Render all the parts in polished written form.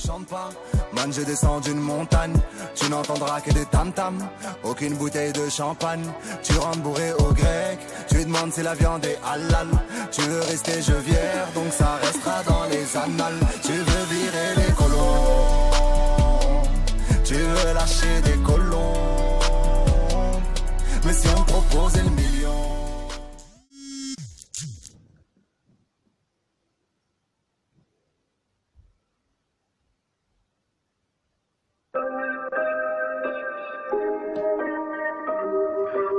chante pas, man je descends d'une montagne. Tu n'entendras que des tam-tams, aucune bouteille de champagne. Tu rentres bourré au grec, tu demandes si la viande est halal. Tu veux rester gevière, donc ça restera dans les annales. Tu veux virer les colons, tu veux lâcher des colons. Mais si on proposait le million.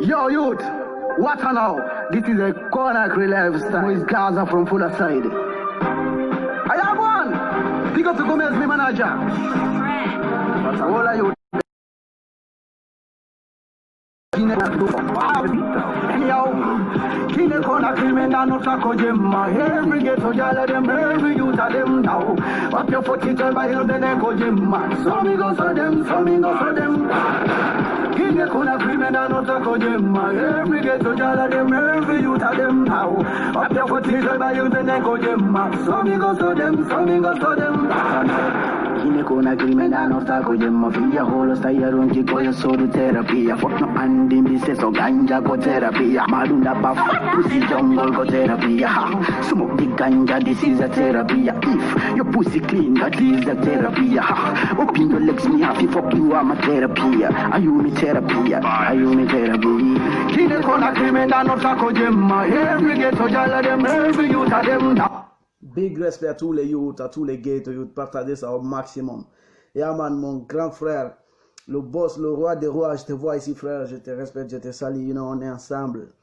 Yo, youth, what now? This is a Conakry lifestyle with Gaza from Fuller Side. I have one! Pick up to Gomez, my manager. That's all I youth. Anyhow, Kine Conakry, men are not a kojima. Every ghetto jala them, every youth of them now. Up your foot, it's by hill, then they kojima. So me go for them, so me go for them. Kine Conakry, men are not a kojima. Every ghetto jala them, every youth of them now. Up your foot, it's by hill, then they kojima. So me go for them, so me go for them. Kine Conakry, men are not a kojima. Fia holo style, runki koya sodu therapy. Fuck no andi mi se so ganja go therapy. Madunda buff, pussy jungle go therapy. Smoke the ganja, this is a therapy. If your pussy clean, that is a therapy. Open your legs, me happy, fuck you, I'm a therapy. Are you me therapy? Are you me therapy? Kine Conakry, men are not a kojima. Every ghetto jala them, every youth of them now. Big respect à tous les youths, à tous les ghetto youths, partagez ça au maximum. Yeah man, mon grand frère, le boss, le roi des rois, je te vois ici frère, je te respecte, je te salue, you know, on est ensemble.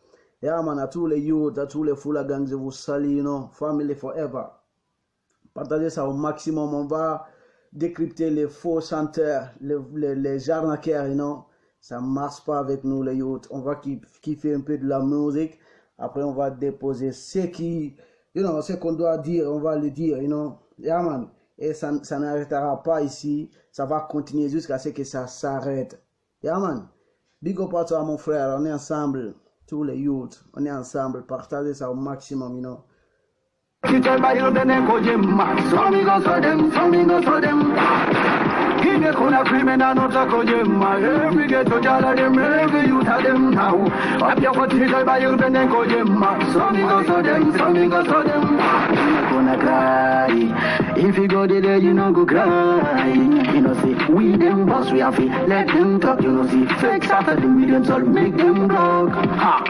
Yeah man, à tous les youths, à tous les Fuller gangs, je vous salue, you know, family forever. Partagez ça au maximum, on va décrypter les faux chanteurs, les arnaqueurs, you know. Ça marche pas avec nous les youths, on va kiffer un peu de la musique, après on va déposer ce qui... You know, ce qu'on doit dire, on va le dire, you know. Yeah, man. Et ça n'arrêtera pas ici. Ça va continuer jusqu'à ce que ça s'arrête. Yeah, man. Big up à toi, mon frère. On est ensemble. Tous les youths. On est ensemble. Partagez ça au maximum, you know. Kine Conakry, men are not a kojima. Every ghetto jala them, every youth of them now. Up your foot, it's by you, then they kojima. So me go to them, so me go to them. Kine gonna cry. If you go there, you know go cry. You know see, we them boss, we have to let them talk. You know see, fake after the millions all make them broke. Ha,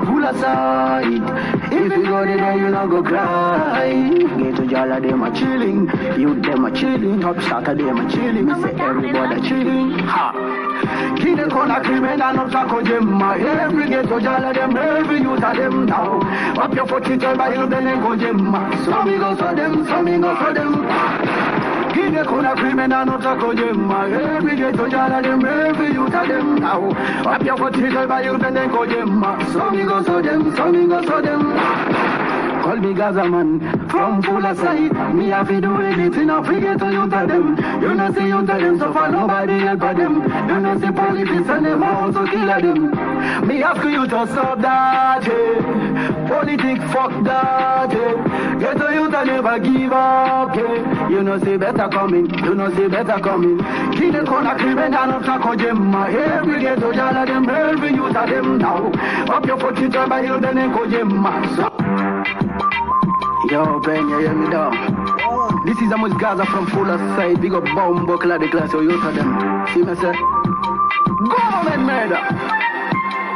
full aside. If you go there, you know go cry. Ghetto jala them are chilling, you them are chilling. Top starter them are chilling. Everybody chilling, ha. Kine Conakry, men are not a kojima. Every ghetto jala them, every youth of them now. Up your foot, it's by you, then they kojima. So me go for them, so me go for them. Kine Conakry, men are not a kojima. Every ghetto jala them, every youth of them now. Up your foot, it's by you, then they kojima. So me go for them, so me go for them. Call me Gaza man, from Fuller Side. Me have to do anything, I forget to you tell them. You know see you tell them, so far nobody help them. You know see politics and them also kill them. Me ask you to stop that, eh. Politics fuck that, eh. Get to you to never give up, eh. You know see better coming, you know see better coming. Kine Conakry, men are not a kojima. Every ghetto jala them, every youth of them now. Up your foot, it's by you, then they kojima. So yo, Ben, you hear me down? This is Amos Gaza from Fuller Side. Big up bomb buckle the class, so you tell them. See me say? Government murder!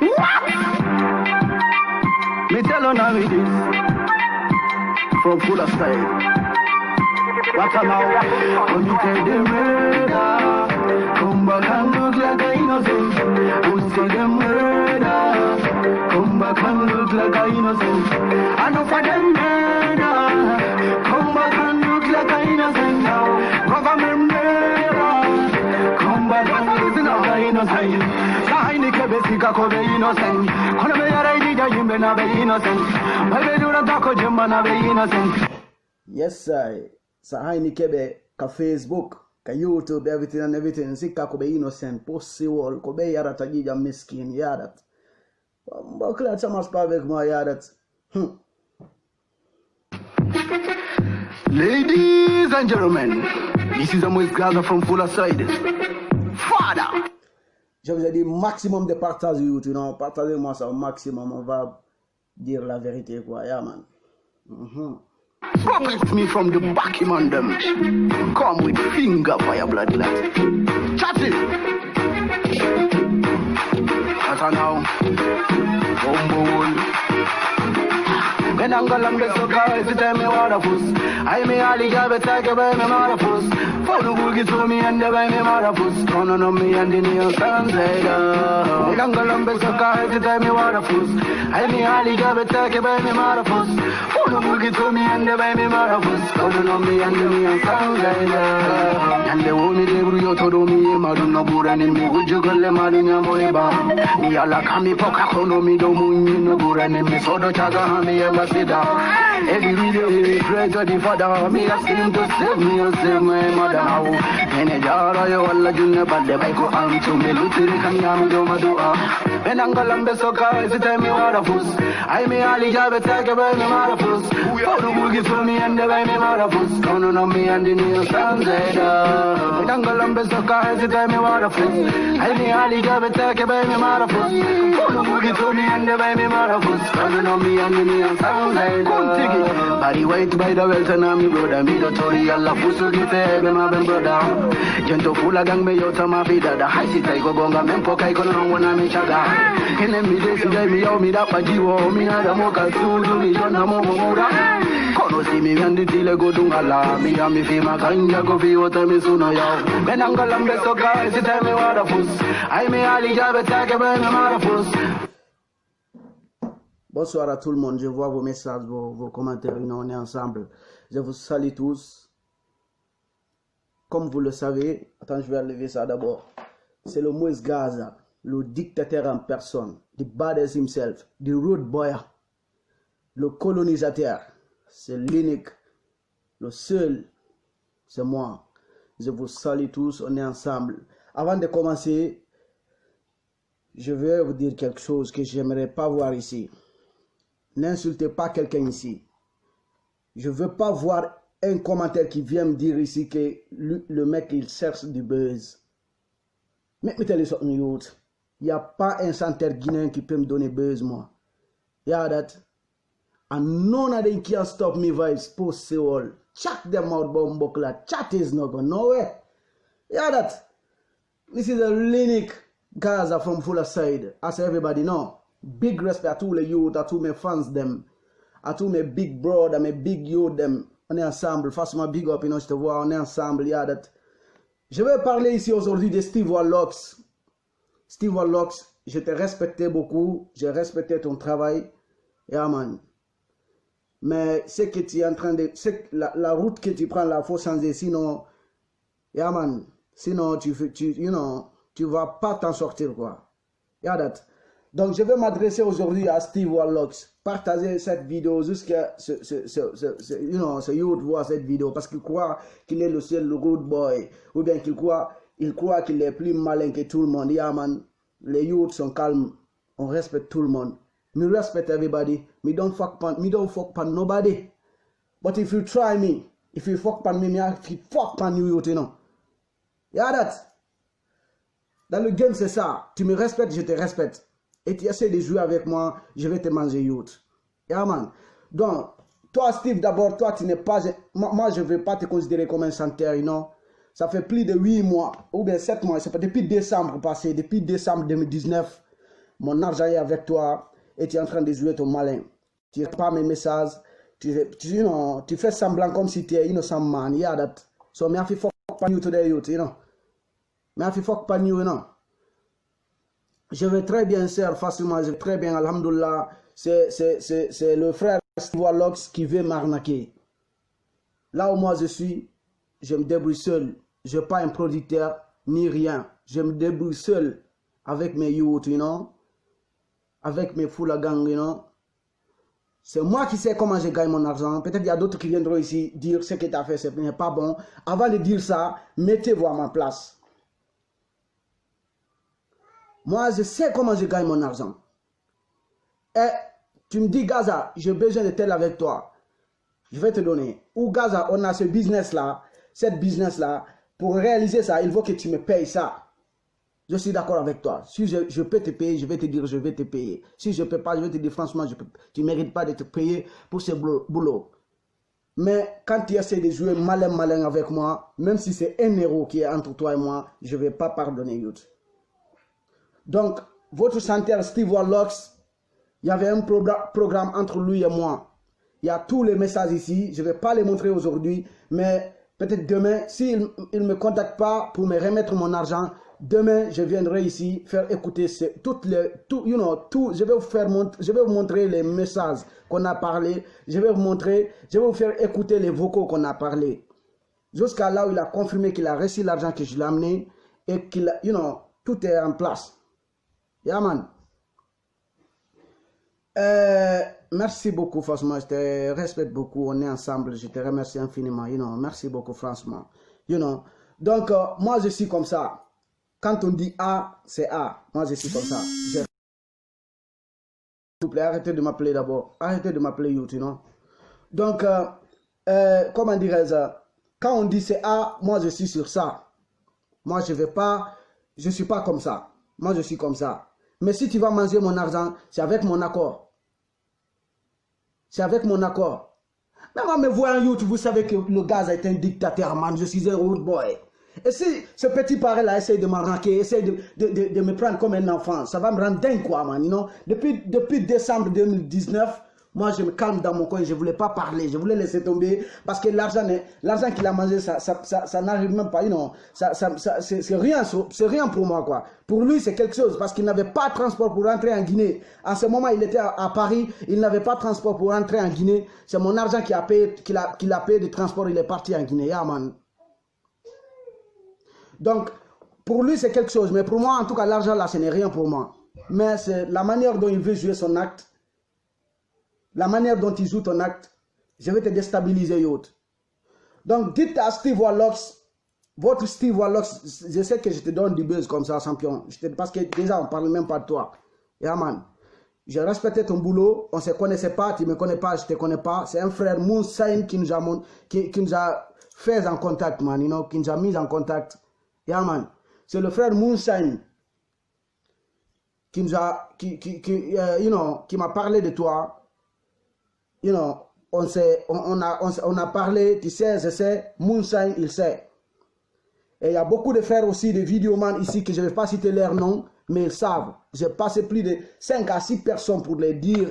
What? Me tell you now it is. From Fuller Side. What now? Committed the murder. Come back and look like an innocent. Who say the murder? Come back and look like an innocent. I know for them murder. Come back and look like an innocent now. Government murder. Come back and look like an innocent. Sahini kebe sika kobe innocent. Kono me yara idija yimbe na be innocent. Baby do not talk jemma na be innocent. Yes, sir. Sahini kebe ka Facebook. Ka YouTube, everything and everything. Sika kobe innocent. Pussy wall. Kobe yara tajija miskin. Yadat. Bakla ça marche pas avec moi, Yadat. Ladies and gentlemen, This is a Moïse Gaza from Full Side. Father! Je vous ai dit maximum de partage YouTube, non? Partagez-moi ça au maximum, on va dire la vérité, quoi. Yeah, man. Protect me from the back man them. Come with finger fire blood clot. Chat it. That's now. Bombo. When I'm gonna be so crazy, every time me wanna fuss. I may only get a take away me wanna fuss. For the boogie to me and the way me wanna fuss. Turn on me and the new sunset. When I'm gonna be so crazy, every time me wanna fuss. I may only get a take away me wanna fuss. For the boogie to me and the way me wanna fuss. Turn on me and the new sunset. And the one they bring to do me, Madonna Buran and me, would you go le Madonna Moeba? Me alla kami poka kono mi do munyi no Buran and me sodo chaga me ever. Every day, pray to the Father. Me ask him to save me and save my mother. And a jar, you all junior, but the bike on to me, Lucy, can yam do my door. When I'm going to so car, every time you want to fuss. I may only have a tag about me, Marafus. For the boogie for me and the way me, Marafus. Count on me and the new sunset. When I'm going to so car, every time you want to fuss. I may only have a tag about me, Marafus. For the boogie for me and the way me, Marafus. Count on me and the new sunset. Body white by the wealth and I'm brother. Me the Tory Allah Fusu Gite, my brother. Gento Fula Gang me yota ma vida. The high seat I go gonga mempo kai kono wana me chaga. Enemy days me yo me da pajiwo. Me na da moka sudu me yona mo mura. Kono si me and the dile go dungala. Me ya me fi ma kanja go fi wota me suno yo. Ben angalam be so guys it me wada fus. I me ali jabe take be me mara fus. Bonsoir à tout le monde, je vois vos messages, vos commentaires, on est ensemble. Je vous salue tous. Comme vous le savez, attends, je vais enlever ça d'abord. C'est le Moïse Gaza, le dictateur en personne, the badass himself, the road boy, le colonisateur. C'est l'unique, le seul, c'est moi. Je vous salue tous, on est ensemble. Avant de commencer, je vais vous dire quelque chose que j'aimerais pas voir ici. N'insultez pas quelqu'un ici. Je ne veux pas voir un commentaire qui vient me dire ici que le mec il cherche du buzz. Mettez-le sur YouTube. Il n'y a pas un centre guinéen qui peut me donner buzz, moi. Yeah, that. And none of them can stop me vibes post Seoul. Chat them out, Bombokla. Chat is not going nowhere. Yeah, that. This is a Linux Gaza from Full Side. As everybody know. Big respect à tous les youth, à tous mes fans them, à tous mes big brothers, mes big youth them. On est ensemble, fasse-moi big up, je te vois, on est ensemble, yeah, that. Je vais parler ici aujourd'hui de Steve Warlocks. Steve Warlocks, je te respectais beaucoup, j'ai respecté ton travail, yeah man. Mais ce que tu es en train de, la route que tu prends là, faut changer, sinon, yeah man, sinon tu vas pas t'en sortir quoi. Yeah that. Donc, je vais m'adresser aujourd'hui à Steve Warlocks. Partagez cette vidéo jusqu'à ce youth voit cette vidéo parce qu'il croit qu'il est le seul road boy. Ou bien qu'il croit qu'il est plus malin que tout le monde. Yeah, man. Les youths sont calmes. On respecte tout le monde. We respect everybody. We don't fuck pan nobody. But if you try me, if you fuck pan me, I fuck pan you, you know. Yeah, that. Dans le game, c'est ça. Tu me respectes, je te respecte. Et tu essaies de jouer avec moi, je vais te manger youth. Yeah, man. Donc, toi, Steve, d'abord, toi, tu n'es pas... Moi, je ne vais pas te considérer comme un chanteur, non? Ça fait plus de 8 mois, ou bien 7 mois, c'est pas depuis décembre passé, depuis décembre 2019, mon argent est avec toi, et tu es en train de jouer ton malin. Tu n'as pas mes messages, tu fais semblant comme si tu es innocent man, yeah, that. So, me have to fuck pan you today, youth, you know? Me have to fuck pan you, you know? Je vais très bien, sir, facilement, je vais très bien, alhamdoulilah. C'est le frère Steve Warlocks qui veut m'arnaquer. Là où moi je suis, je me débrouille seul. Je n'ai pas un producteur, ni rien. Je me débrouille seul avec mes youth, you know. Avec mes Fula gang, you know. C'est moi qui sais comment je gagne mon argent. Peut-être il y a d'autres qui viendront ici dire ce que tu as fait, ce n'est pas bon. Avant de dire ça, mettez-vous à ma place. Moi, je sais comment je gagne mon argent. Et tu me dis, Gaza, j'ai besoin de tel avec toi. Je vais te donner. Ou Gaza, on a ce business-là, cette business-là, pour réaliser ça, il faut que tu me payes ça. Je suis d'accord avec toi. Si je peux te payer, je vais te dire je vais te payer. Si je ne peux pas, je vais te dire franchement, tu ne mérites pas de te payer pour ce boulot. Mais quand tu essaies de jouer malin avec moi, même si c'est 1 euro qui est entre toi et moi, je ne vais pas pardonner, youth. Donc, votre chanteur Steve Warlocks, il y avait un programme entre lui et moi. Il y a tous les messages ici. Je ne vais pas les montrer aujourd'hui, mais peut-être demain, s'il ne me contacte pas pour me remettre mon argent, demain, je viendrai ici faire écouter je vais vous montrer les messages qu'on a parlé. Je vais vous faire écouter les vocaux qu'on a parlé. Jusqu'à là où il a confirmé qu'il a reçu l'argent que je l'ai amené et qu'il, tout est en place. Yeah, man. Merci beaucoup, franchement. Je te respecte beaucoup. On est ensemble. Je te remercie infiniment. Merci beaucoup, franchement. Donc, moi, je suis comme ça. Quand on dit A, c'est A. Moi, je suis comme ça. S'il vous plaît, arrêtez de m'appeler d'abord. Arrêtez de m'appeler You, Donc, comment dirais-je? Quand on dit c'est A, moi, je suis sur ça. Moi, je ne suis pas comme ça. Moi, je suis comme ça. Mais si tu vas manger mon argent, c'est avec mon accord. C'est avec mon accord. Mais moi, me voyant YouTube, vous savez que le gars est un dictateur, man. Je suis un rude boy. Et si ce petit pareil-là essaye de m'arnaquer, essaye de me prendre comme un enfant, ça va me rendre dingue, quoi, man. Depuis décembre 2019, moi, je me calme dans mon coin, je ne voulais pas parler, je voulais laisser tomber, parce que l'argent qu'il a mangé, ça n'arrive même pas, c'est rien pour moi, quoi. Pour lui, c'est quelque chose, parce qu'il n'avait pas de transport pour rentrer en Guinée. En ce moment, il était à Paris, il n'avait pas de transport pour rentrer en Guinée. C'est mon argent qu'il a payé de transport, il est parti en Guinée, yeah, man. Donc, pour lui, c'est quelque chose. Mais pour moi, en tout cas, l'argent, là, ce n'est rien pour moi. Mais c'est la manière dont il veut jouer son acte. La manière dont il joue ton acte. Je vais te déstabiliser, y'autre. Donc, dites à Steve Warlocks, votre Steve Warlocks, je sais que je te donne du buzz comme ça, champion. Parce que déjà, on ne parle même pas de toi. Yeah, man. Je respectais ton boulot. On ne se connaissait pas. Tu ne me connais pas, je ne te connais pas. C'est un frère Moonshine qui nous a fait en contact, man. Qui nous a mis en contact. Yeah, man. C'est le frère Moonshine qui m'a parlé de toi. On a parlé, tu sais, je sais, Moonshine, il sait. Et il y a beaucoup de frères aussi, de vidéomans ici, que je ne vais pas citer leur nom, mais ils savent. J'ai passé plus de 5 à 6 personnes pour les dire,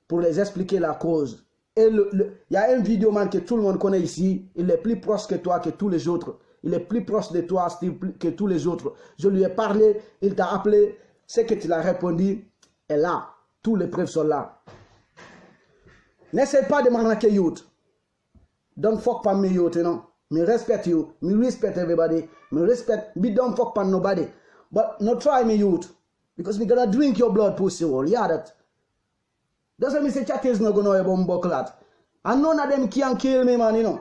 pour les expliquer la cause. Et il y a un vidéoman que tout le monde connaît ici, il est plus proche que toi, que tous les autres. Il est plus proche de toi, Steve, que tous les autres. Je lui ai parlé, il t'a appelé, ce que tu l'as répondu est là. Tous les preuves sont là. N'essaie pas de m'arnaquer, youth. Don't fuck with me, youth, Me respect you. Me respect everybody. Me respect. Me don't fuck with nobody. But no try me, youth. Because me gonna drink your blood, pussy hole. Yeah, that. Doesn't mean say chat is not gonna be bucklat. And none of them can kill me, man,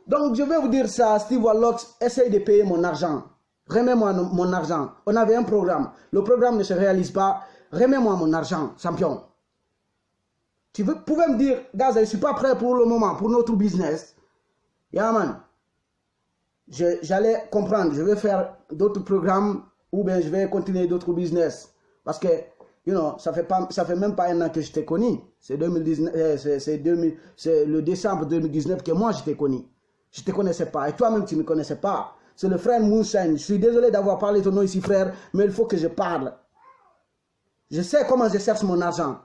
Donc, je vais vous dire ça, Steve Warlocks, essaye de payer mon argent. Remets-moi mon argent. On avait un programme. Le programme ne se réalise pas. Remets-moi mon argent, champion. Tu pouvais me dire, gars, je ne suis pas prêt pour le moment, pour notre business. Yeah, man. J'allais comprendre. Je vais faire d'autres programmes ou bien je vais continuer d'autres business. Parce que, ça fait même pas 1 an que je t'ai connu. C'est le décembre 2019 que moi je t'ai connu. Je ne te connaissais pas. Et toi-même, tu ne me connaissais pas. C'est le frère Moonshine. Je suis désolé d'avoir parlé ton nom ici, frère, mais il faut que je parle. Je sais comment je cherche mon argent.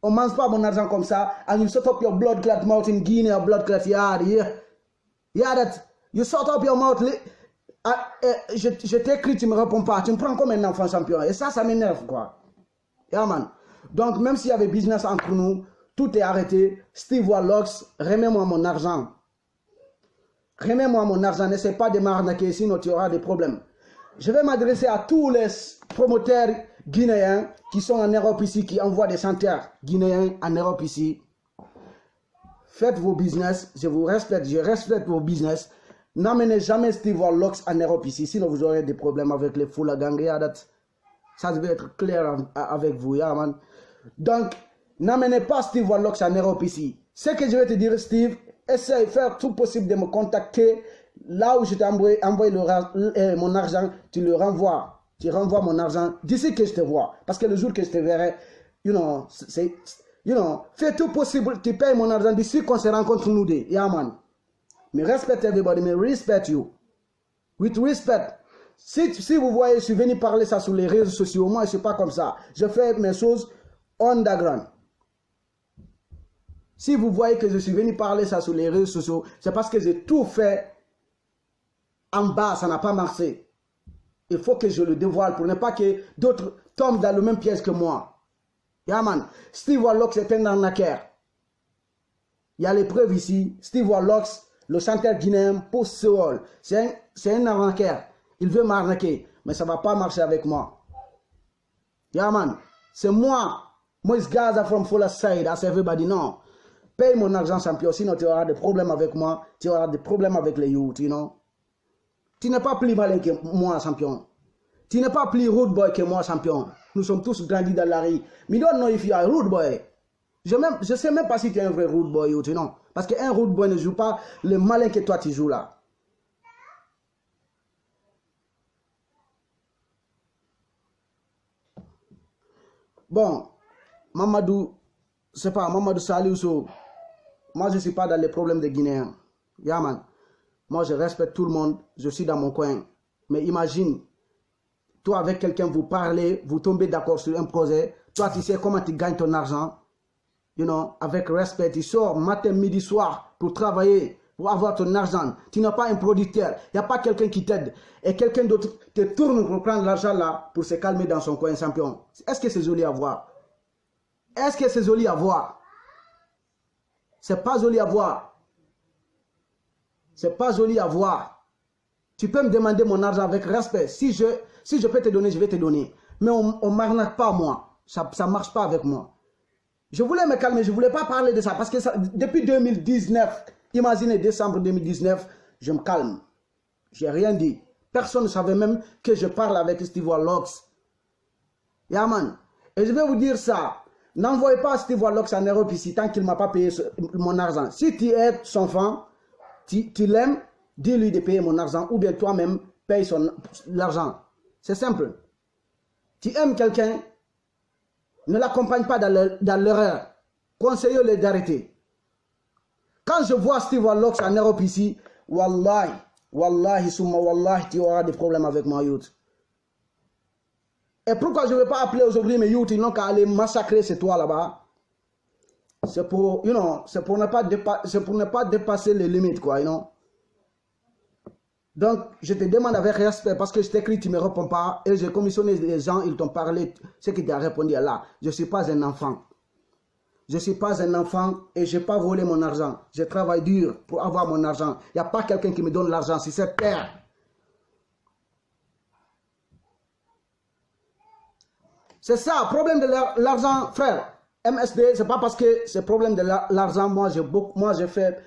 On ne mange pas mon argent comme ça. And you shut up your blood clot mouth in Guinea, or blood clot yard. Yeah, that. You shut up your mouth. Je t'écris, tu ne me réponds pas. Tu me prends comme un enfant champion. Et ça m'énerve, quoi. Yeah, man. Donc, même s'il y avait business entre nous, tout est arrêté. Steve Warlocks, remets-moi mon argent. Remets-moi mon argent, n'essaie pas de m'arnaquer, sinon tu auras des problèmes. Je vais m'adresser à tous les promoteurs guinéens qui sont en Europe ici, qui envoient des chanteurs guinéens en Europe ici. Faites vos business, je vous respecte, je respecte vos business. N'amenez jamais Steve Warlocks en Europe ici, sinon vous aurez des problèmes avec les Fula Gang. Ça devait être clair avec vous, yeah, man. Donc, n'amenez pas Steve Warlocks en Europe ici. Ce que je vais te dire, Steve, essaye de faire tout possible de me contacter là où je t'ai envoyé mon argent, tu le renvoies. Tu renvoies mon argent d'ici que je te vois. Parce que le jour que je te verrai, fais tout possible, tu payes mon argent d'ici qu'on se rencontre nous deux. Yeah, man. Me respect everybody, me respect you. With respect. Si vous voyez, je suis venu parler ça sur les réseaux sociaux, moi je ne suis pas comme ça. Je fais mes choses underground. Si vous voyez que je suis venu parler ça sur les réseaux sociaux, c'est parce que j'ai tout fait en bas, ça n'a pas marché. Il faut que je le dévoile pour ne pas que d'autres tombent dans le même piège que moi. Yeah, man. Steve Warlock, c'est un arnaqueur. Il y a les preuves ici. Steve Warlock, le chanteur guinéen, Post Soul, c'est un arnaqueur. Il veut m'arnaquer, mais ça ne va pas marcher avec moi. Yeah, man. C'est moi. Moïse Gaza from Full Side, as everybody know. Paye mon argent, champion, sinon tu auras des problèmes avec moi, tu auras des problèmes avec les youth, you know. Tu n'es pas plus malin que moi, champion. Tu n'es pas plus rude boy que moi, champion. Nous sommes tous grandis dans la rue. Mais don't know if you are rude boy. Je ne sais même pas si tu es un vrai rude boy, you know. Parce qu'un rude boy ne joue pas le malin que toi tu joues là. Bon, Mamadou, c'est pas Mamadou Saliou. Moi, je ne suis pas dans les problèmes des Guinéens. Yeah, man. Moi, je respecte tout le monde. Je suis dans mon coin. Mais imagine, toi, avec quelqu'un, vous parlez, vous tombez d'accord sur un projet. Toi, tu sais comment tu gagnes ton argent. You know, avec respect, tu sors matin, midi, soir pour travailler, pour avoir ton argent. Tu n'as pas un producteur. Il n'y a pas quelqu'un qui t'aide. Et quelqu'un d'autre te tourne pour prendre l'argent là, pour se calmer dans son coin, champion. Est-ce que c'est joli à voir? Est-ce que c'est joli à voir? C'est pas joli à voir. C'est pas joli à voir. Tu peux me demander mon argent avec respect. Si je peux te donner, je vais te donner. Mais on ne m'arnaque pas moi. Ça ne marche pas avec moi. Je voulais me calmer, je ne voulais pas parler de ça. Parce que depuis 2019, imaginez décembre 2019, je me calme. Je n'ai rien dit. Personne ne savait même que je parle avec Steve Warlock. Yeah, man. Et je vais vous dire ça. N'envoyez pas Steve Warlock en Europe ici tant qu'il ne m'a pas payé mon argent. Si tu es son fan, tu l'aimes, dis-lui de payer mon argent ou bien toi-même paye l'argent. C'est simple. Tu aimes quelqu'un, ne l'accompagne pas dans l'erreur. Conseillez-le d'arrêter. Quand je vois Steve Warlock en Europe ici, wallahi, summa wallahi, tu auras des problèmes avec moi, youth. Et pourquoi je ne vais pas appeler aujourd'hui mes youth, ils n'ont qu'à aller massacrer ces toits là-bas. C'est pour, c'est pour ne pas dépasser les limites, quoi, Donc, je te demande avec respect, parce que je t'écris, tu ne me réponds pas, et j'ai commissionné des gens, ils t'ont parlé, ce qui t'a répondu là. Je ne suis pas un enfant. Je ne suis pas un enfant et je n'ai pas volé mon argent. Je travaille dur pour avoir mon argent. Il n'y a pas quelqu'un qui me donne l'argent, c'est cette terre. C'est ça, problème de l'argent, frère. MSD, c'est pas parce que c'est problème de l'argent, moi j'ai fait,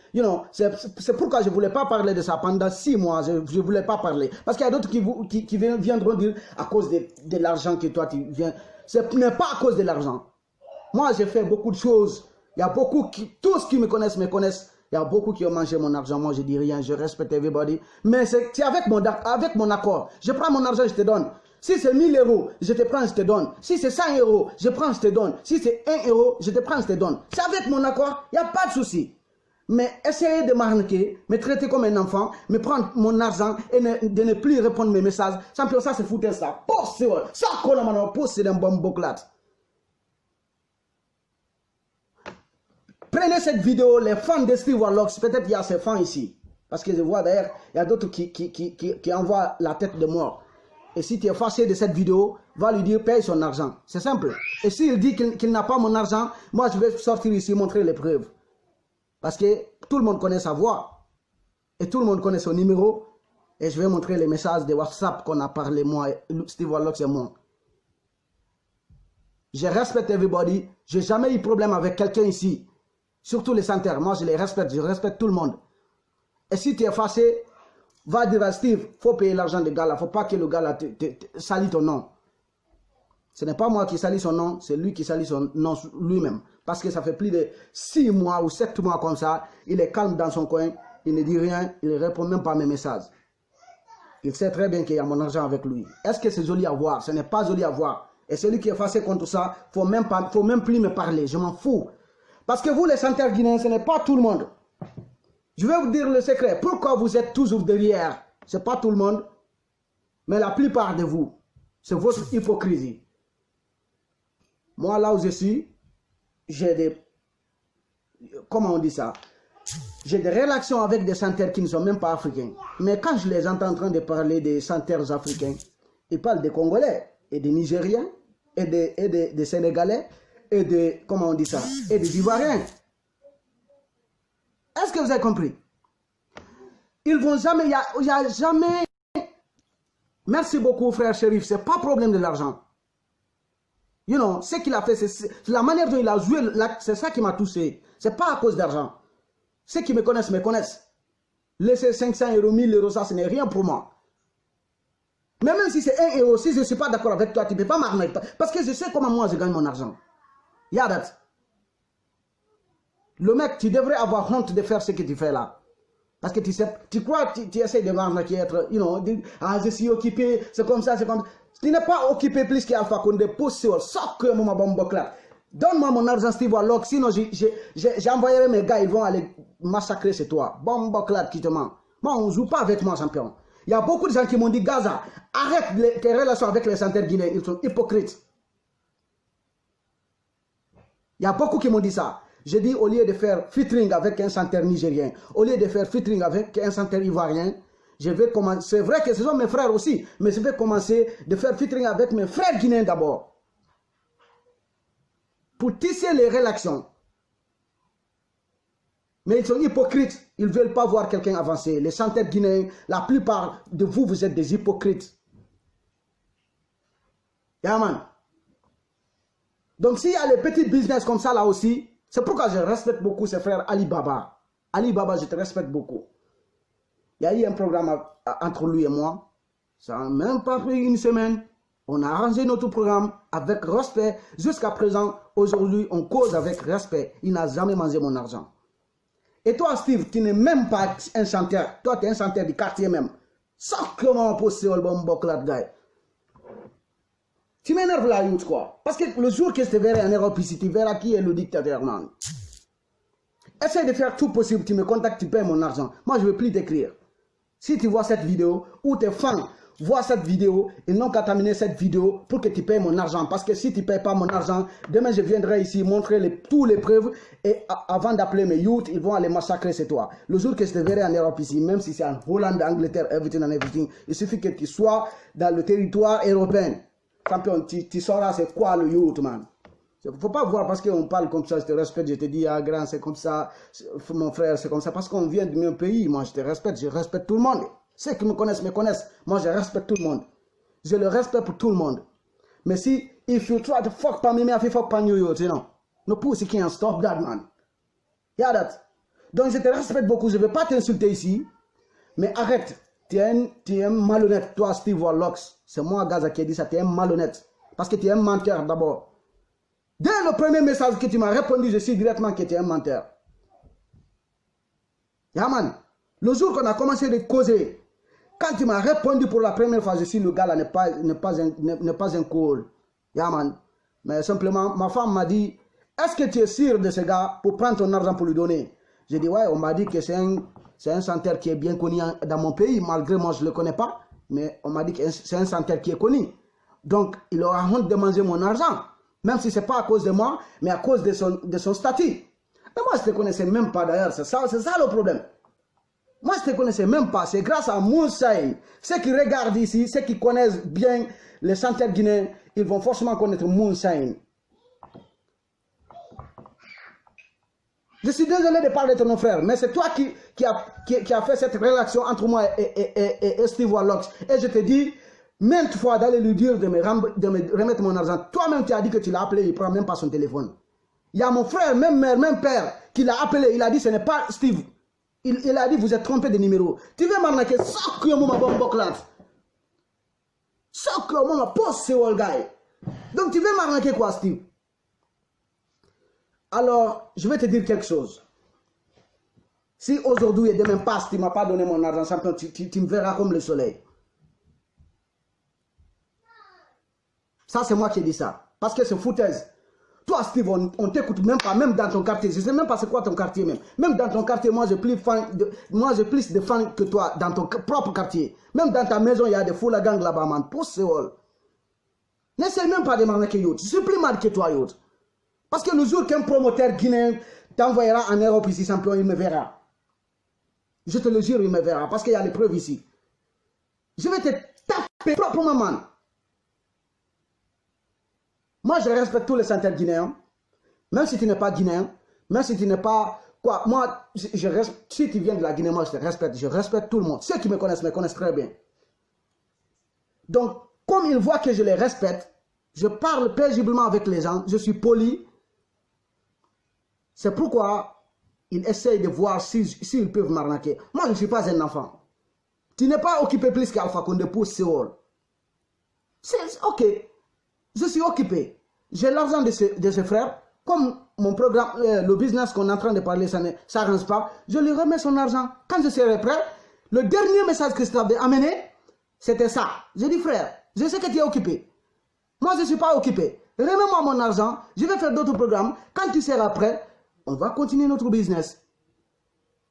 c'est pourquoi je ne voulais pas parler de ça pendant 6 mois, je ne voulais pas parler. Parce qu'il y a d'autres qui viendront dire à cause de l'argent que toi tu viens. Ce n'est pas à cause de l'argent. Moi j'ai fait beaucoup de choses. Il y a beaucoup tous qui me connaissent. Il y a beaucoup qui ont mangé mon argent. Moi je dis rien, je respecte everybody. Mais c'est avec mon accord. Je prends mon argent, je te donne. Si c'est 1000 euros, je te prends, je te donne. Si c'est 100 euros, je prends, je te donne. Si c'est 1 euro, je te prends, je te donne. C'est avec mon accord, il n'y a pas de souci. Mais essayez de m'arnaquer, me traiter comme un enfant, me prendre mon argent et de ne plus répondre mes messages. Champion, ça c'est foutu ça. Ça, c'est un bon boclat. Prenez cette vidéo, les fans de Steve Warlock, peut-être il y a ces fans ici. Parce que je vois d'ailleurs, il y a d'autres qui envoient la tête de mort. Et si tu es fâché de cette vidéo, va lui dire paye son argent. C'est simple. Et s'il dit qu'il n'a pas mon argent, moi je vais sortir ici montrer les preuves. Parce que tout le monde connaît sa voix. Et tout le monde connaît son numéro. Et je vais montrer les messages de WhatsApp qu'on a parlé, moi, Steve Warlock et moi. Je respecte everybody. Je n'ai jamais eu de problème avec quelqu'un ici. Surtout les centres. Moi je les respecte. Je respecte tout le monde. Et si tu es fâché, va dire à Steve, il faut payer l'argent de gars là. Il ne faut pas que le gars là te salit ton nom. Ce n'est pas moi qui salis son nom, c'est lui qui salit son nom lui-même. Parce que ça fait plus de 6 mois ou 7 mois comme ça, il est calme dans son coin. il ne dit rien, il ne répond même pas à mes messages. Il sait très bien qu'il y a mon argent avec lui. Est-ce que c'est joli à voir? Ce n'est pas joli à voir. Et celui qui est fâché contre ça, il ne faut même plus me parler. Je m'en fous. Parce que vous, les chanteurs guinéens, ce n'est pas tout le monde. Je vais vous dire le secret. Pourquoi vous êtes toujours derrière? Ce n'est pas tout le monde. Mais la plupart de vous, c'est votre hypocrisie. Moi, là où je suis, j'ai des... Comment on dit ça? J'ai des relations avec des chanteurs qui ne sont même pas africains. Mais quand je les entends en train de parler des chanteurs africains, ils parlent des Congolais et des Nigériens et des Sénégalais et des... Comment on dit ça? Et des Ivoiriens. Est-ce que vous avez compris? Ils vont jamais... Il n'y a jamais... Merci beaucoup, frère Chérif. Ce n'est pas problème de l'argent. You know, ce qu'il a fait, c'est la manière dont il a joué, c'est ça qui m'a touché. Ce n'est pas à cause d'argent. Ceux qui me connaissent, me connaissent. Laisser 500 euros, 1000 euros, ça, ce n'est rien pour moi. Mais même si c'est 1 euro, si je ne suis pas d'accord avec toi, tu ne peux pas m'arnaquer. Parce que je sais comment moi je gagne mon argent. Yadat. Le mec, tu devrais avoir honte de faire ce que tu fais là. Parce que tu crois, tu essaies de m'arnaquer, être, you know, je suis occupé, c'est comme ça, c'est comme ça. Tu n'es pas occupé plus qu'Alpha Condé, pousse sur, sors que mon bombe là. Donne-moi mon argent, Steve Warlock, sinon j'envoyerai mes gars, ils vont aller massacrer chez toi. Bombe clad qui te ment. Moi, on ne joue pas avec moi, champion. Il y a beaucoup de gens qui m'ont dit, Gaza, arrête tes relations avec les chanteurs guinéens, ils sont hypocrites. Il y a beaucoup qui m'ont dit ça. J'ai dit, au lieu de faire featuring avec un chanteur nigérien, au lieu de faire featuring avec un chanteur ivoirien, je vais commencer. C'est vrai que ce sont mes frères aussi, mais je vais commencer de faire featuring avec mes frères guinéens d'abord. Pour tisser les relations. Mais ils sont hypocrites. Ils ne veulent pas voir quelqu'un avancer. Les chanteurs guinéens, la plupart de vous, vous êtes des hypocrites. Yeah, man. Donc s'il y a les petits business comme ça là aussi, c'est pourquoi je respecte beaucoup ces frères Ali Baba. Ali Baba, je te respecte beaucoup. Il y a eu un programme entre lui et moi. Ça n'a même pas pris une semaine. On a arrangé notre programme avec respect. Jusqu'à présent, aujourd'hui, on cause avec respect. Il n'a jamais mangé mon argent. Et toi, Steve, tu n'es même pas un chanteur. Toi, tu es un chanteur du quartier même. Sacrément possible, bon boclat, guy. Tu m'énerves là, youth, quoi. Parce que le jour que je te verrai en Europe ici, tu verras qui est le dictateur, man. Essaye de faire tout possible. Tu me contactes, tu payes mon argent. Moi, je ne veux plus t'écrire. Si tu vois cette vidéo, ou tes fans voient cette vidéo, ils n'ont qu'à terminer cette vidéo pour que tu payes mon argent. Parce que si tu ne payes pas mon argent, demain je viendrai ici montrer tous les preuves. Et avant d'appeler mes youths, ils vont aller massacrer chez toi. Le jour que je te verrai en Europe ici, même si c'est en Hollande, Angleterre, everything and everything, il suffit que tu sois dans le territoire européen. Champion, tu sauras c'est quoi le youth, man. Il ne faut pas voir parce qu'on parle comme ça, je te respecte, je te dis, ah grand, c'est comme ça, mon frère, c'est comme ça, parce qu'on vient de mon pays, moi je te respecte, je respecte tout le monde. Ceux qui me connaissent, moi je respecte tout le monde. Je le respecte pour tout le monde. Mais si, if you try to fuck pa me, I feel fuck pa you, you know. No pussy can't stop that, man. Yeah, that. Donc je te respecte beaucoup, je ne vais pas t'insulter ici, mais arrête, tu es un malhonnête, toi Steve Warlock. C'est moi Gaza qui ai dit ça, tu es un malhonnête. Parce que tu es un menteur d'abord. Dès le premier message que tu m'as répondu, je sais directement que tu es un menteur. Yeah, man. Le jour qu'on a commencé de causer, quand tu m'as répondu pour la première fois, je suis le gars là, n'est pas un cool. Yeah, man. Mais simplement, ma femme m'a dit, est-ce que tu es sûr de ce gars pour prendre ton argent pour lui donner? J'ai dit, ouais, on m'a dit que c'est un chanteur qui est bien connu dans mon pays, malgré moi je ne le connais pas. Mais on m'a dit que c'est un chanteur qui est connu. Donc, il aura honte de manger mon argent. Même si ce n'est pas à cause de moi, mais à cause de son statut. Mais moi, je ne te connaissais même pas d'ailleurs. C'est ça le problème. Moi, je ne te connaissais même pas. C'est grâce à Moonshine. Ceux qui regardent ici, ceux qui connaissent bien les chanteurs guinéens, ils vont forcément connaître Moonshine. Je suis désolé de parler de ton frère, mais c'est toi qui a fait cette relation entre moi et Steve Warlock. Et je te dis, maintes fois d'aller lui dire de me remettre mon argent. Toi-même, tu as dit que tu l'as appelé, il ne prend même pas son téléphone. Il y a mon frère, même mère, même père, qui l'a appelé. Il a dit, ce n'est pas Steve. Il a dit, vous êtes trompé de numéro. Tu veux m'arnaquer, sac que mon bomboclat. Sac que mon poste, c'est all guy. Donc, tu veux m'arnaquer quoi, Steve? Alors, je vais te dire quelque chose. Si aujourd'hui et demain passe, tu ne m'as pas donné mon argent, champion, tu me verras comme le soleil. Ça, c'est moi qui ai dit ça. Parce que c'est foutaise. Toi, Steve, on t'écoute même pas, même dans ton quartier. Je ne sais même pas c'est quoi ton quartier même. Même dans ton quartier, moi, j'ai plus de fans que toi dans ton propre quartier. Même dans ta maison, il y a des fous la gang là-bas, man. Pour Séoul. N'essaie même pas de m'arnaquer, Yot. Je suis plus mal que toi, Yot. Parce que le jour qu'un promoteur guinéen t'envoyera en Europe ici, champion, il me verra. Je te le jure, il me verra. Parce qu'il y a les preuves ici. Je vais te taper proprement, man. Moi, je respecte tous les centres guinéens. Même si tu n'es pas guinéen, même si tu n'es pas... Quoi, moi, je respecte, si tu viens de la Guinée, moi, je te respecte. Je respecte tout le monde. Ceux qui me connaissent très bien. Donc, comme ils voient que je les respecte, je parle paisiblement avec les gens, je suis poli. C'est pourquoi ils essayent de voir s'ils peuvent m'arnaquer. Moi, je ne suis pas un enfant. Tu n'es pas occupé plus qu'Alpha Condé pour Séoul. C'est ok. Je suis occupé. J'ai l'argent de ses frères. Comme mon programme, le business qu'on est en train de parler, ça n'arrange pas. Je lui remets son argent. Quand je serai prêt, le dernier message que je t'avais amené, c'était ça. Je dis, frère, je sais que tu es occupé. Moi, je ne suis pas occupé. Remets-moi mon argent. Je vais faire d'autres programmes. Quand tu seras prêt, on va continuer notre business.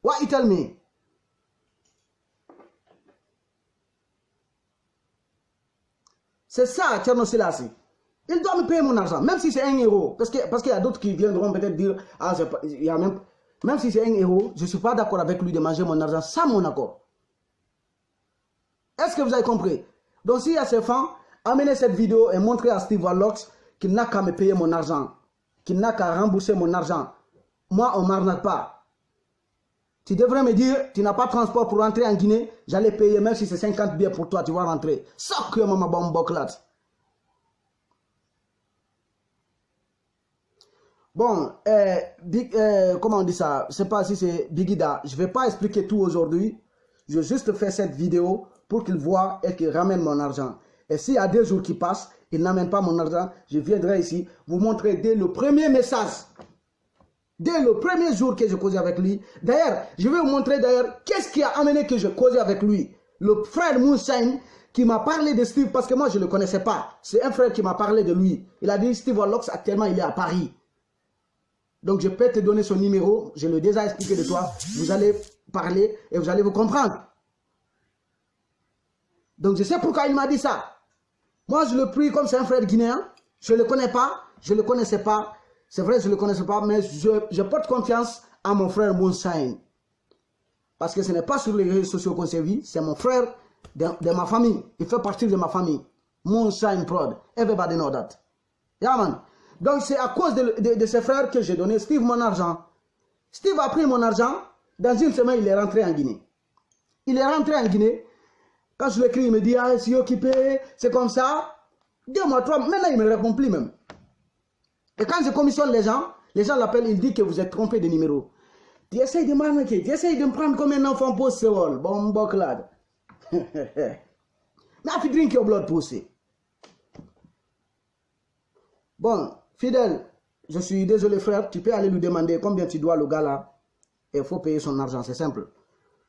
What you tell me? C'est ça, Thierno Selassie. Il doit me payer mon argent, même si c'est 1 euro. Parce qu'il y a d'autres qui viendront peut-être dire, ah, il y a même si c'est 1 euro, je ne suis pas d'accord avec lui de manger mon argent sans mon accord. Est-ce que vous avez compris? Donc s'il y a ces fans, amenez cette vidéo et montrez à Steve Warlocks qu'il n'a qu'à me payer mon argent, qu'il n'a qu'à rembourser mon argent. Moi, on ne m'arnaque pas. Tu devrais me dire, tu n'as pas de transport pour rentrer en Guinée, j'allais payer, même si c'est 50 billets pour toi, tu vas rentrer. Sac que maman bomboclat. Bon, comment on dit ça? Je ne sais pas si c'est Bigida. Je ne vais pas expliquer tout aujourd'hui. Je vais juste faire cette vidéo pour qu'il voit et qu'il ramène mon argent. Et s'il y a 2 jours qui passent, il n'amène pas mon argent, je viendrai ici vous montrer dès le premier message. Dès le premier jour que je causais avec lui. D'ailleurs, je vais vous montrer d'ailleurs qu'est-ce qui a amené que je causais avec lui. Le frère Mounsain qui m'a parlé de Steve parce que moi je ne le connaissais pas. C'est un frère qui m'a parlé de lui. Il a dit Steve Warlocks actuellement il est à Paris. Donc je peux te donner son numéro. Je l'ai déjà expliqué de toi. Vous allez parler et vous allez vous comprendre. Donc je sais pourquoi il m'a dit ça. Moi je le prie comme c'est un frère guinéen. Je ne le connais pas. Je ne le connaissais pas. C'est vrai, je ne le connaissais pas, mais je porte confiance à mon frère Mounsain. Parce que ce n'est pas sur les réseaux sociaux qu'on s'est vu, c'est mon frère de ma famille. Il fait partie de ma famille. Mounsain Prod. Everybody know that. Yeah, man. Donc c'est à cause de ses frères que j'ai donné Steve mon argent. Steve a pris mon argent. Dans une semaine, il est rentré en Guinée. Il est rentré en Guinée. Quand je l'écris, il me dit, ah, je suis occupé, c'est comme ça. 2 mois, 3 mois, maintenant il ne me répond plus même. Et quand je commissionne les gens l'appellent, ils disent que vous êtes trompé de numéro. Tu essayes de m'arnaquer, tu essayes de me prendre comme un enfant pour Séoul. Bon, boclade. Mais tu drink your blood pussy. Bon, fidèle, je suis désolé frère, tu peux aller lui demander combien tu dois le gars là. Et il faut payer son argent, c'est simple.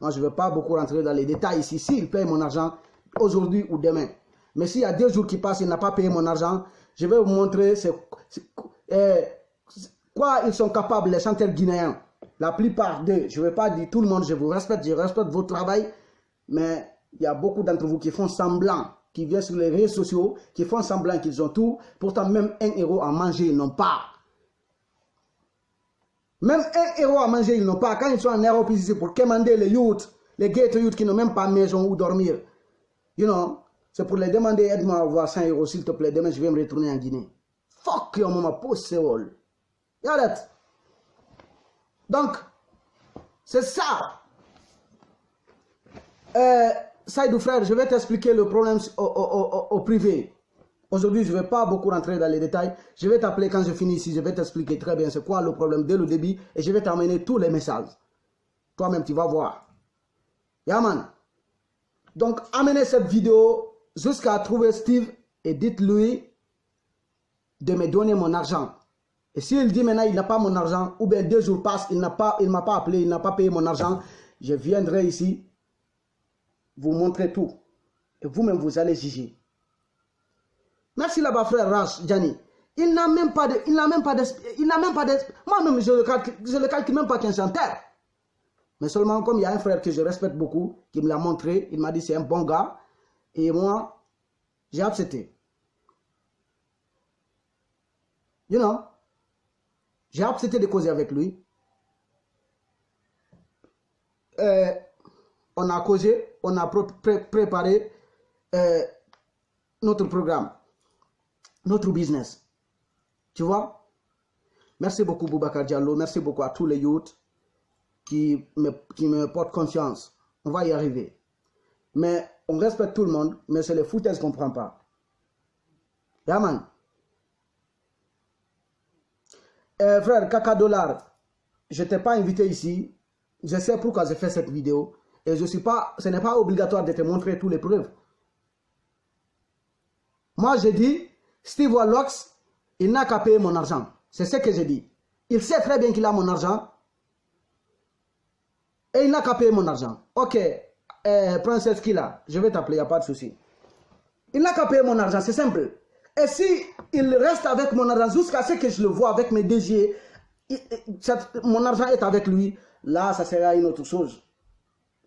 Moi, je ne vais pas beaucoup rentrer dans les détails ici. S'il paye mon argent aujourd'hui ou demain. Mais s'il y a 2 jours qui passent, il n'a pas payé mon argent, je vais vous montrer quoi ils sont capables, les chanteurs guinéens. La plupart d'eux, je ne vais pas dire tout le monde, je vous respecte, je respecte votre travail, mais il y a beaucoup d'entre vous qui font semblant, qui viennent sur les réseaux sociaux, qui font semblant qu'ils ont tout, pourtant même 1 euro à manger, ils n'ont pas. Même 1 euro à manger, ils n'ont pas. Quand ils sont en Europe ici pour commander les youths, les ghetto youths qui n'ont même pas maison où dormir, you know, c'est pour les demander, aide-moi à avoir 100 euros s'il te plaît, demain je vais me retourner en Guinée. Fuck your mama, post Séoul. Regarde. Donc, c'est ça. Saïdou frère, je vais t'expliquer le problème au privé. Aujourd'hui, je ne vais pas beaucoup rentrer dans les détails. Je vais t'appeler quand je finis ici, je vais t'expliquer très bien c'est quoi le problème dès le début et je vais t'amener tous les messages. Toi-même, tu vas voir. Yaman. Donc, amenez cette vidéo jusqu'à trouver Steve et dites-lui de me donner mon argent. Et s'il dit maintenant il n'a pas mon argent, ou bien 2 jours passent, il ne m'a pas appelé, il n'a pas payé mon argent, je viendrai ici vous montrer tout. Et vous-même, vous allez juger. Merci là-bas, frère Rash, Gianni. Il n'a même pas de... Moi-même, je le calcule même pas qu'un chanteur. Mais seulement comme il y a un frère que je respecte beaucoup, qui me l'a montré, il m'a dit c'est un bon gars. Et moi, j'ai accepté. You know, j'ai accepté de causer avec lui. On a causé, on a préparé notre programme, notre business. Tu vois? Merci beaucoup Boubacar Diallo, merci beaucoup à tous les youths qui me portent confiance. On va y arriver. Mais on respecte tout le monde, mais c'est les foutaises qu'on ne prend pas. Yeah, man. Frère, Kaka Dollar, je ne t'ai pas invité ici. Je sais pourquoi j'ai fait cette vidéo. Et ce n'est pas obligatoire de te montrer toutes les preuves. Moi, j'ai dit, Steve Wallox, il n'a qu'à payer mon argent. C'est ce que j'ai dit. Il sait très bien qu'il a mon argent. Et il n'a qu'à payer mon argent. Ok, Princesse Killa, je vais t'appeler, il n'y a pas de souci. Il n'a qu'à payer mon argent, c'est simple. Et si il reste avec mon argent jusqu'à ce que je le vois avec mes désirs, mon argent est avec lui, là, ça sera une autre chose.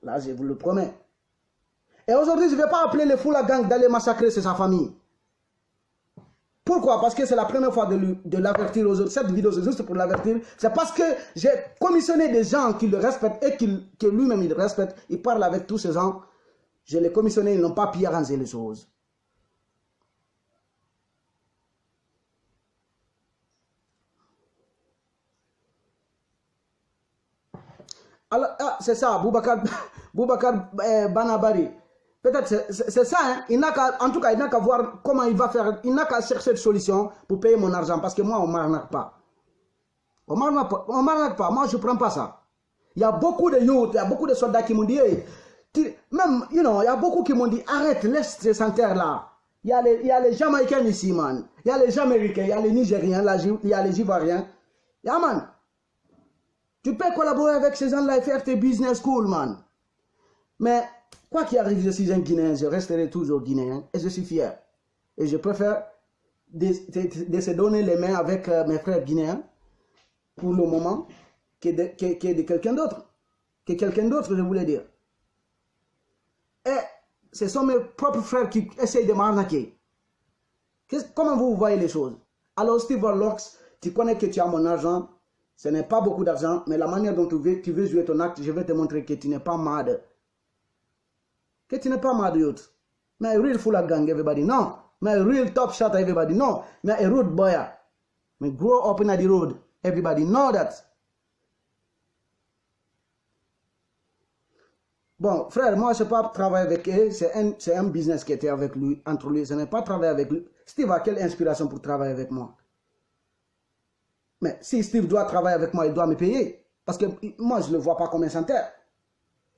Là, je vous le promets. Et aujourd'hui, je ne vais pas appeler les Fula Gang d'aller massacrer sa famille. Pourquoi? Parce que c'est la première fois de l'avertir aux autres. Cette vidéo, c'est juste pour l'avertir. C'est parce que j'ai commissionné des gens qui le respectent et que lui-même il respecte. Il parle avec tous ces gens. Je les commissionné, ils n'ont pas pu arranger les choses. Alors, c'est ça, Boubacar Banabari. Peut-être c'est ça, hein? En tout cas, il n'a qu'à voir comment il va faire. Il n'a qu'à chercher une solution pour payer mon argent. Parce que moi, on ne m'arnaque pas. On ne m'arnaque pas. Moi, je ne prends pas ça. Il y a beaucoup de youths, il y a beaucoup de soldats qui m'ont dit, hey, même, il y a beaucoup qui m'ont dit, arrête, laisse ces senteurs là. Il y a les Jamaïcains ici, man. Il y a les Jamaïcains, il y a les Nigériens, il y a les Ivoiriens. Yeah, man. Tu peux collaborer avec ces gens-là et faire tes business cool, man. Mais, quoi qu'il arrive, je suis un Guinéen, je resterai toujours Guinéen et je suis fier. Et je préfère de se donner les mains avec mes frères guinéens pour le moment que de quelqu'un d'autre. Que quelqu'un d'autre, je voulais dire. Et ce sont mes propres frères qui essayent de m'arnaquer. Comment vous voyez les choses? Alors, Steve Warlocks, tu connais que tu as mon argent. Ce n'est pas beaucoup d'argent, mais la manière dont tu veux jouer ton acte, je vais te montrer que tu n'es pas mad. Que tu n'es pas mad, youth. Mais real full of gang, everybody, no. Mais real top shot, everybody, no. Mais a road boy. Mais grow up in the road, everybody know that. Bon, frère, moi, je ne sais pas travailler avec eux. C'est un business qui était avec lui, entre lui. Je n'ai pas travaillé avec lui. Steve a quelle inspiration pour travailler avec moi? Mais si Steve doit travailler avec moi, il doit me payer. Parce que moi, je ne le vois pas comme un chanteur.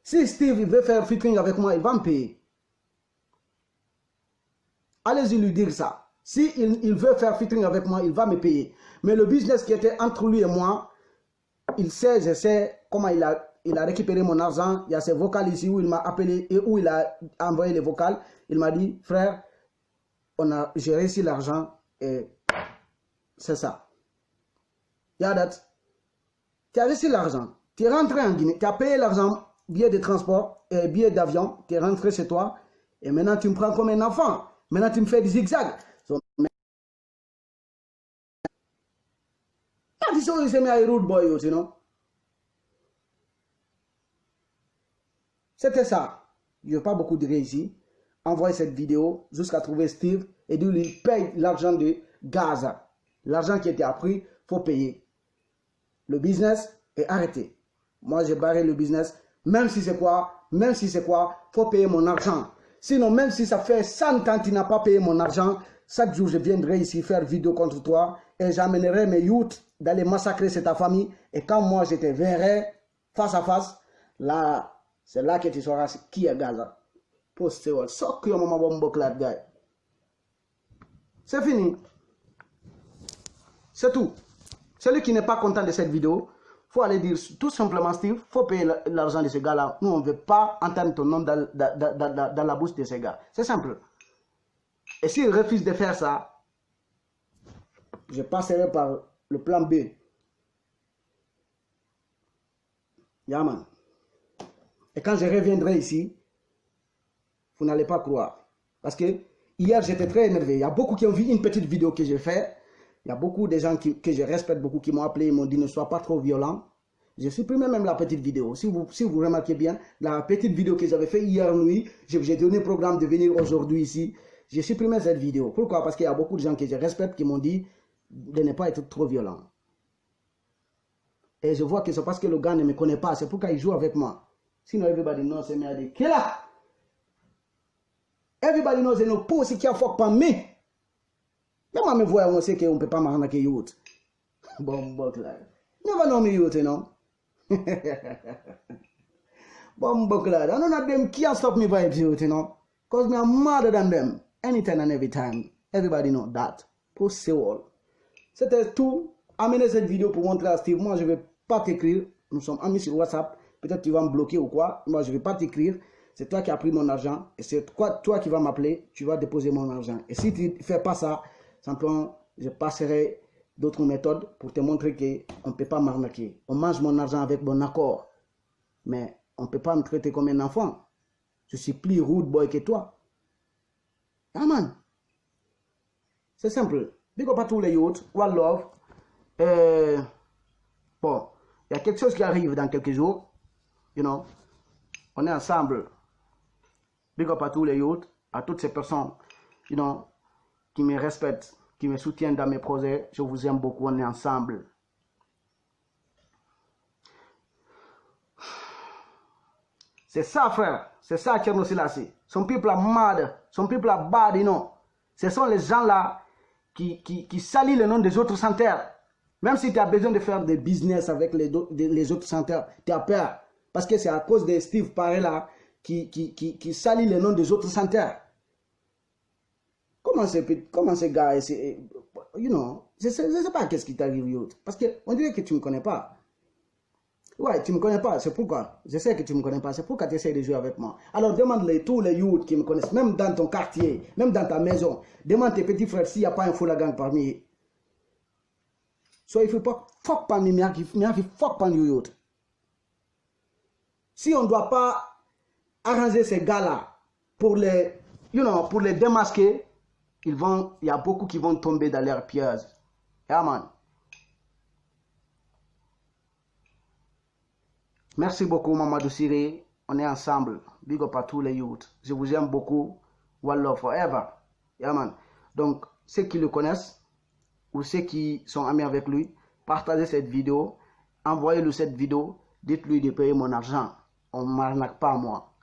Si Steve veut faire featuring avec moi, il va me payer. Allez-y lui dire ça. Si il veut faire featuring avec moi, il va me payer. Mais le business qui était entre lui et moi, il sait, je sais comment il a récupéré mon argent. Il y a ces vocales ici où il m'a appelé et où il a envoyé les vocales. Il m'a dit, frère, j'ai réussi l'argent et c'est ça. Yadat, tu as reçu l'argent, tu es rentré en Guinée, tu as payé l'argent, billet de transport, billet d'avion, tu es rentré chez toi, et maintenant tu me prends comme un enfant. Maintenant tu me fais des zigzags. C'était ça. Il n'y a pas beaucoup de ici. Envoyez cette vidéo jusqu'à trouver Steve et lui paye l'argent de Gaza. L'argent qui était appris, il faut payer. Le business est arrêté. Moi, j'ai barré le business. Même si c'est quoi, faut payer mon argent. Sinon, même si ça fait 100 ans que tu n'as pas payé mon argent, chaque jour, je viendrai ici faire vidéo contre toi et j'amènerai mes youths d'aller massacrer ta famille. Et quand moi, je te verrai face à face, là, c'est là que tu sauras qui est Gaza. C'est fini. C'est tout. Celui qui n'est pas content de cette vidéo, il faut aller dire tout simplement, Steve, il faut payer l'argent de ce gars-là. Nous, on ne veut pas entendre ton nom dans la bouche de ces gars. C'est simple. Et s'il refuse de faire ça, je passerai par le plan B. Yeah, man. Et quand je reviendrai ici, vous n'allez pas croire. Parce que hier, j'étais très énervé. Il y a beaucoup qui ont vu une petite vidéo que j'ai faite. Il y a beaucoup de gens que je respecte beaucoup qui m'ont appelé, ils m'ont dit ne sois pas trop violent. J'ai supprimé même la petite vidéo. Si vous remarquez bien, la petite vidéo que j'avais fait hier nuit, j'ai donné le programme de venir aujourd'hui ici. J'ai supprimé cette vidéo. Pourquoi? Parce qu'il y a beaucoup de gens que je respecte qui m'ont dit de ne pas être trop violent. Et je vois que c'est parce que le gars ne me connaît pas. C'est pourquoi il joue avec moi. Sinon, everybody knows c'est me killer. Everybody knows no pussy can't fuck on me. Même me voit on sait qu'on ne peut pas m'arnaquer youth. Bon, là. Never know me youth, you know. Bon, là. None of them can't stop me vibes youth, you know. Because me I'm madder than them. Anytime and every time. Everybody know that. Pussy all. C'était tout. Amenez cette vidéo pour montrer à Steve. Moi, je ne vais pas t'écrire. Nous sommes amis sur WhatsApp. Peut-être tu vas me bloquer ou quoi. Moi, je ne vais pas t'écrire. C'est toi qui as pris mon argent. Et c'est toi qui vas m'appeler. Tu vas déposer mon argent. Et si tu ne fais pas ça, simplement, je passerai d'autres méthodes pour te montrer qu'on ne peut pas m'arnaquer. On mange mon argent avec mon accord. Mais on ne peut pas me traiter comme un enfant. Je suis plus rude boy que toi. Ah man. C'est simple. Big up à tous les youths. One love. Bon, il y a quelque chose qui arrive dans quelques jours. You know, on est ensemble. Big up à tous les youths, à toutes ces personnes, you know, qui me respectent, qui me soutiennent dans mes projets. Je vous aime beaucoup, on est ensemble. C'est ça, frère. C'est ça, Thierno Selassie. Some people are mad. Some people are bad, you know. Ce sont les gens-là qui salissent le nom des autres sans terre. Même si tu as besoin de faire des business avec les autres sans terre, tu as peur. Parce que c'est à cause de Steve Paré-là qui salit le nom des autres sans terre. Comment ce gars, you know, je sais pas qu'est-ce qui t'arrive, parce qu'on dirait que tu ne me connais pas. Ouais, tu ne me connais pas, c'est pourquoi. Je sais que tu ne me connais pas, c'est pourquoi tu essaies de jouer avec moi. Alors demande-les tous les youths qui me connaissent, même dans ton quartier, même dans ta maison. Demande tes petits frères s'il n'y a pas un fou la gang parmi eux. So if you fuck pan me, me fuck pan you youth. Si on ne doit pas arranger ces gars-là pour les, you know, pour les démasquer, il y a beaucoup qui vont tomber dans leurs pièges. Yeah, man. Merci beaucoup, Mamadou Siré. On est ensemble. Big up à tous les youths. Je vous aime beaucoup. One love forever. Yeah, man. Donc, ceux qui le connaissent, ou ceux qui sont amis avec lui, partagez cette vidéo, envoyez-lui cette vidéo, dites-lui de payer mon argent. On ne m'arnaque pas moi.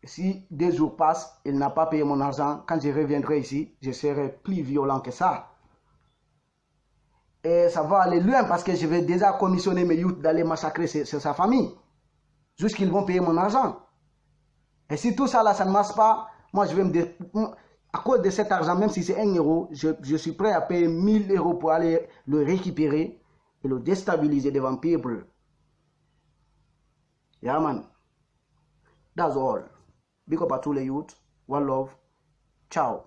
Si 2 jours passent, il n'a pas payé mon argent, quand je reviendrai ici, je serai plus violent que ça. Et ça va aller loin parce que je vais déjà commissionner mes youths d'aller massacrer sa famille. Jusqu'ils vont payer mon argent. Et si tout ça là, ça ne marche pas, moi je vais à cause de cet argent, même si c'est 1 euro, je suis prêt à payer 1000 euros pour aller le récupérer et le déstabiliser devant people. Yeah, man. That's all. Big up à tous les youths. One love. Ciao.